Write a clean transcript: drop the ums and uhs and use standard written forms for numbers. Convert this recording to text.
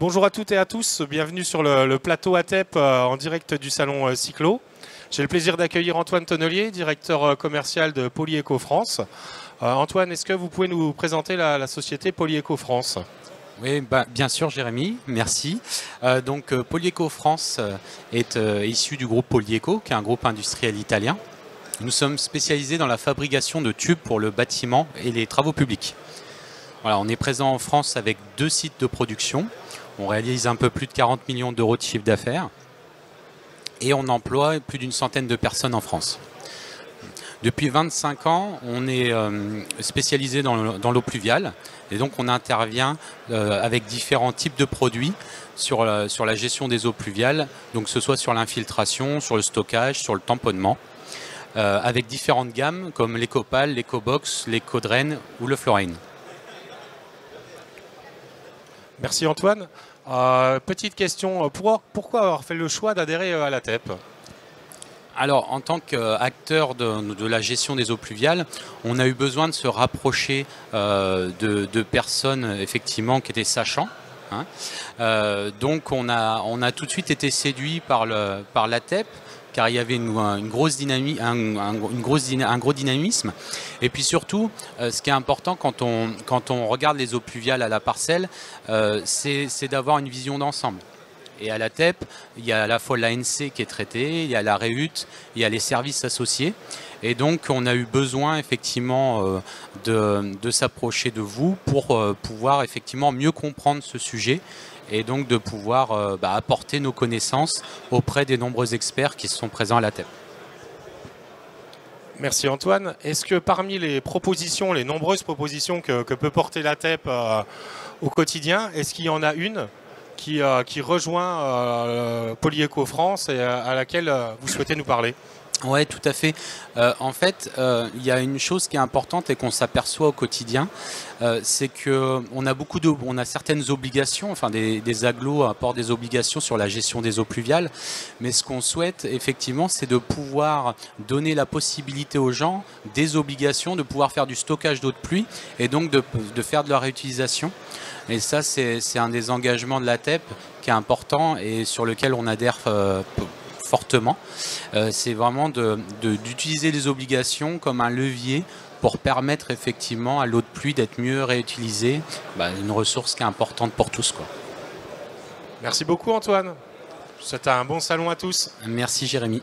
Bonjour à toutes et à tous, bienvenue sur le plateau ATEP en direct du salon Cyclo. J'ai le plaisir d'accueillir Antoine Tonnelier, directeur commercial de Polyeco France. Antoine, est-ce que vous pouvez nous présenter la société Polyeco France ? Oui, bien sûr Jérémy, merci. Polyeco France est issu du groupe Polyeco, qui est un groupe industriel italien. Nous sommes spécialisés dans la fabrication de tubes pour le bâtiment et les travaux publics. Voilà, on est présent en France avec 2 sites de production. On réalise un peu plus de 40 millions d'euros de chiffre d'affaires et on emploie plus d'une centaine de personnes en France. Depuis 25 ans, on est spécialisé dans l'eau pluviale et donc on intervient avec différents types de produits sur la gestion des eaux pluviales, donc que ce soit sur l'infiltration, sur le stockage, sur le tamponnement, avec différentes gammes comme l'EcoPal, l'EcoBox, l'EcoDrain ou le Florine. Merci Antoine. Petite question, pourquoi avoir fait le choix d'adhérer à l'ATEP ? Alors, en tant qu'acteur de la gestion des eaux pluviales, on a eu besoin de se rapprocher de personnes effectivement qui étaient sachants. Donc, on a tout de suite été séduit par l'ATEP, car il y avait un gros dynamisme. Et puis surtout, ce qui est important quand on regarde les eaux pluviales à la parcelle, c'est d'avoir une vision d'ensemble. Et à l'ATEP, il y a à la fois l'ANC qui est traitée, il y a la REUT, il y a les services associés. Et donc, on a eu besoin effectivement de s'approcher de vous pour pouvoir effectivement mieux comprendre ce sujet et donc de pouvoir apporter nos connaissances auprès des nombreux experts qui sont présents à l'ATEP. Merci Antoine. Est-ce que parmi les nombreuses propositions que peut porter l'ATEP au quotidien, est-ce qu'il y en a une qui rejoint Polyeco France et à laquelle vous souhaitez nous parler ? Oui, tout à fait. En fait, il y a une chose qui est importante et qu'on s'aperçoit au quotidien, c'est qu'on a certaines obligations, enfin des agglos apportent des obligations sur la gestion des eaux pluviales, mais ce qu'on souhaite effectivement, c'est de pouvoir donner la possibilité aux gens des obligations, de pouvoir faire du stockage d'eau de pluie et donc de faire de la réutilisation. Et ça, c'est un des engagements de l'ATEP qui est important et sur lequel on adhère fortement. C'est vraiment d'utiliser les obligations comme un levier pour permettre effectivement à l'eau de pluie d'être mieux réutilisée, une ressource qui est importante pour tous, quoi. Merci beaucoup Antoine. Je vous souhaite un bon salon à tous. Merci Jérémy.